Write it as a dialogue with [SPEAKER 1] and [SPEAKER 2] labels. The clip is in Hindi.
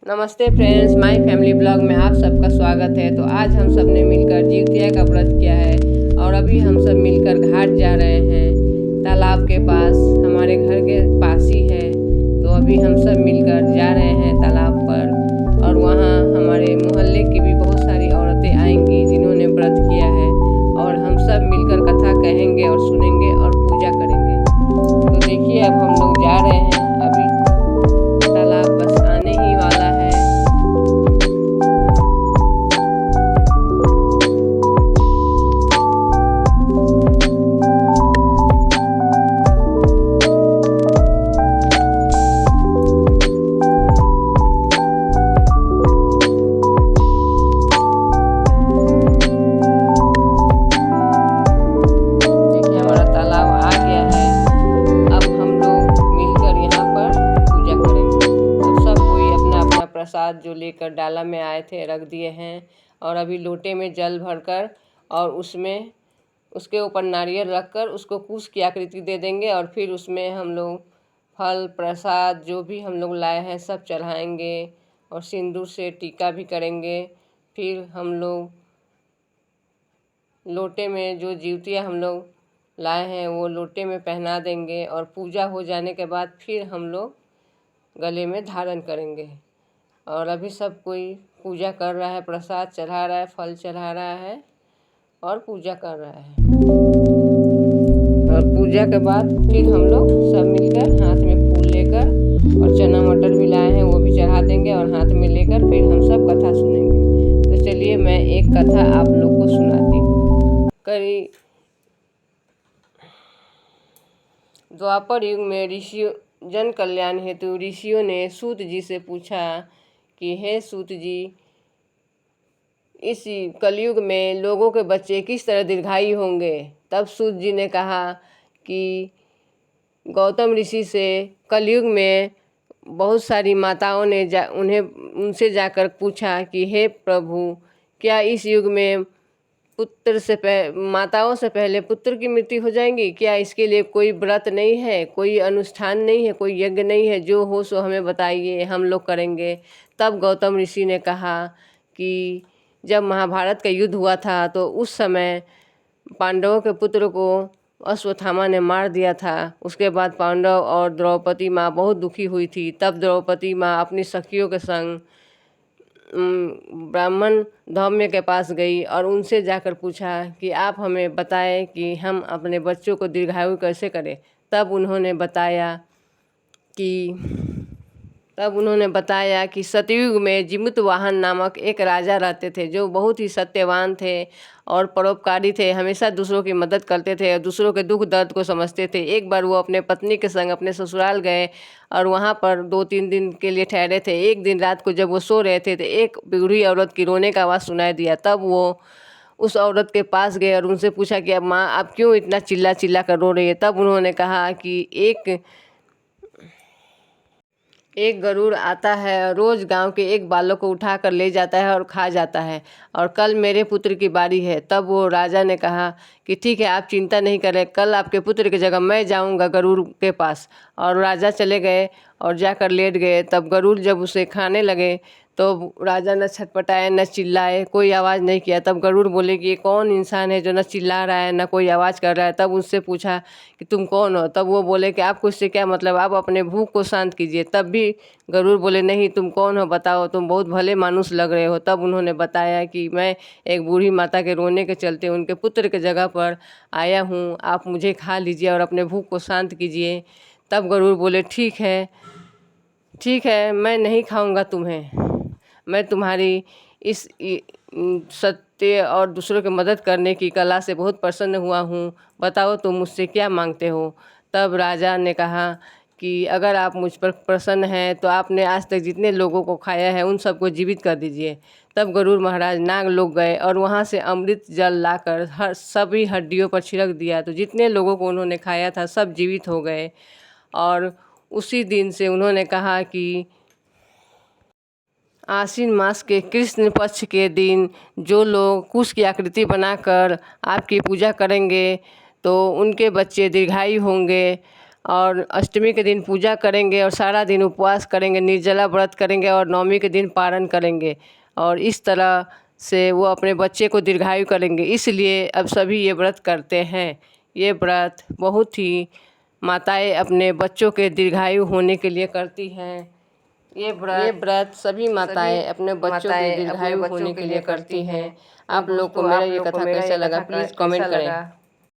[SPEAKER 1] नमस्ते फ्रेंड्स, माय फैमिली ब्लॉग में आप सबका स्वागत है। तो आज हम सब ने मिलकर जिउतिया का व्रत किया है और अभी हम सब मिलकर घाट जा रहे हैं। तालाब के पास, हमारे घर के पास ही है। तो अभी हम सब मिलकर जा रहे हैं तालाब पर और वहाँ हमारे मोहल्ले की भी बहुत सारी औरतें आएंगी जिन्होंने व्रत किया है और हम सब मिलकर कथा कहेंगे और सुनेंगे और पूजा करेंगे। तो देखिए, अब हम लोग जा रहे हैं। अभी तालाब बस आने ही वाला है। देखिए, हमारा तालाब आ गया है। अब हम लोग मिलकर यहाँ पर पूजा करेंगे। अब सब कोई अपना अपना प्रसाद जो लेकर डाला में आए थे रख दिए हैं और अभी लोटे में जल भरकर और उसमें उसके ऊपर नारियल रखकर उसको कुश की आकृति दे देंगे और फिर उसमें हम लोग फल प्रसाद जो भी हम लोग लाए हैं सब चढ़ाएंगे और सिंदूर से टीका भी करेंगे। फिर हम लोग लोटे में जो जिउतिया हम लोग लाए हैं वो लोटे में पहना देंगे और पूजा हो जाने के बाद फिर हम लोग गले में धारण करेंगे। और अभी सब कोई पूजा कर रहा है, प्रसाद चढ़ा रहा है, फल चढ़ा रहा है और पूजा कर रहा है। और पूजा के बाद फिर हम लोग सब मिलकर हाथ में फूल लेकर और चना मटर भी लाए हैं वो भी चढ़ा देंगे और हाथ में लेकर फिर हम सब कथा सुनेंगे। तो चलिए, मैं एक कथा आप लोग को सुनाती हूँ। करी द्वापर युग में ऋषियों जन कल्याण हेतु ऋषियों ने सूत जी से पूछा कि हे सूत जी, इस कलयुग में लोगों के बच्चे किस तरह दीर्घायु होंगे। तब सूत जी ने कहा कि गौतम ऋषि से कलयुग में बहुत सारी माताओं ने उनसे जाकर पूछा कि हे प्रभु, क्या इस युग में माताओं से पहले पुत्र की मृत्यु हो जाएंगी? क्या इसके लिए कोई व्रत नहीं है, कोई अनुष्ठान नहीं है, कोई यज्ञ नहीं है? जो हो सो हमें बताइए, हम लोग करेंगे। तब गौतम ऋषि ने कहा कि जब महाभारत का युद्ध हुआ था तो उस समय पांडवों के पुत्र को अश्वत्थामा ने मार दिया था। उसके बाद पांडव और द्रौपदी माँ बहुत दुखी हुई थी। तब द्रौपदी माँ अपनी सखियों के संग ब्राह्मण धौम्य के पास गई और उनसे जाकर पूछा कि आप हमें बताएं कि हम अपने बच्चों को दीर्घायु कैसे करें। तब उन्होंने बताया कि सतयुग में जिमुतवाहन नामक एक राजा रहते थे जो बहुत ही सत्यवान थे और परोपकारी थे। हमेशा दूसरों की मदद करते थे और दूसरों के दुख दर्द को समझते थे। एक बार वो अपने पत्नी के संग अपने ससुराल गए और वहाँ पर 2-3 दिन के लिए ठहरे थे। एक दिन रात को जब वो सो रहे थे तो एक बूढ़ी औरत की रोने का आवाज़ सुनाई दिया। तब वो उस औरत के पास गए और उनसे पूछा कि अब माँ, आप क्यों इतना चिल्ला चिल्ला कर रो रही है? तब उन्होंने कहा कि एक गरुड़ आता है और रोज़ गांव के एक बालक को उठा कर ले जाता है और खा जाता है और कल मेरे पुत्र की बारी है। तब वो राजा ने कहा कि ठीक है, आप चिंता नहीं करें, कल आपके पुत्र की जगह मैं जाऊंगा गरुड़ के पास। और राजा चले गए और जाकर लेट गए। तब गरुड़ जब उसे खाने लगे तो राजा न छटपटाए न चिल्लाए, कोई आवाज़ नहीं किया। तब गरुड़ बोले कि ये कौन इंसान है जो न चिल्ला रहा है न कोई आवाज़ कर रहा है। तब उससे पूछा कि तुम कौन हो? तब वो बोले कि आपको इससे क्या मतलब, आप अपने भूख को शांत कीजिए। तब भी गरुड़ बोले नहीं, तुम कौन हो बताओ, तुम बहुत भले मानुस लग रहे हो। तब उन्होंने बताया कि मैं एक बूढ़ी माता के रोने के चलते उनके पुत्र के जगह पर आया हूँ, आप मुझे खा लीजिए और अपने भूख को शांत कीजिए। तब गरुड़ बोले ठीक है, मैं नहीं खाऊंगा तुम्हें। मैं तुम्हारी इस सत्य और दूसरों की मदद करने की कला से बहुत प्रसन्न हुआ हूँ, बताओ तुम मुझसे क्या मांगते हो। तब राजा ने कहा कि अगर आप मुझ पर प्रसन्न हैं तो आपने आज तक जितने लोगों को खाया है उन सबको जीवित कर दीजिए। तब गरुड़ महाराज नाग लोग गए और वहाँ से अमृत जल लाकर सभी हड्डियों पर छिड़क दिया। तो जितने लोगों को उन्होंने खाया था सब जीवित हो गए। और उसी दिन से उन्होंने कहा कि आश्विन मास के कृष्ण पक्ष के दिन जो लोग कुश की आकृति बनाकर आपकी पूजा करेंगे तो उनके बच्चे दीर्घायु होंगे और अष्टमी के दिन पूजा करेंगे और सारा दिन उपवास करेंगे, निर्जला व्रत करेंगे और नवमी के दिन पारण करेंगे और इस तरह से वो अपने बच्चे को दीर्घायु करेंगे। इसलिए अब सभी ये व्रत करते हैं। ये व्रत बहुत ही माताएं अपने बच्चों के दीर्घायु होने के लिए करती हैं। ये व्रत सभी माताएं अपने बच्चों के दीर्घायु होने के लिए करती हैं। आप लोग को मेरा ये कथा कैसा लगा प्लीज़ कमेंट करें।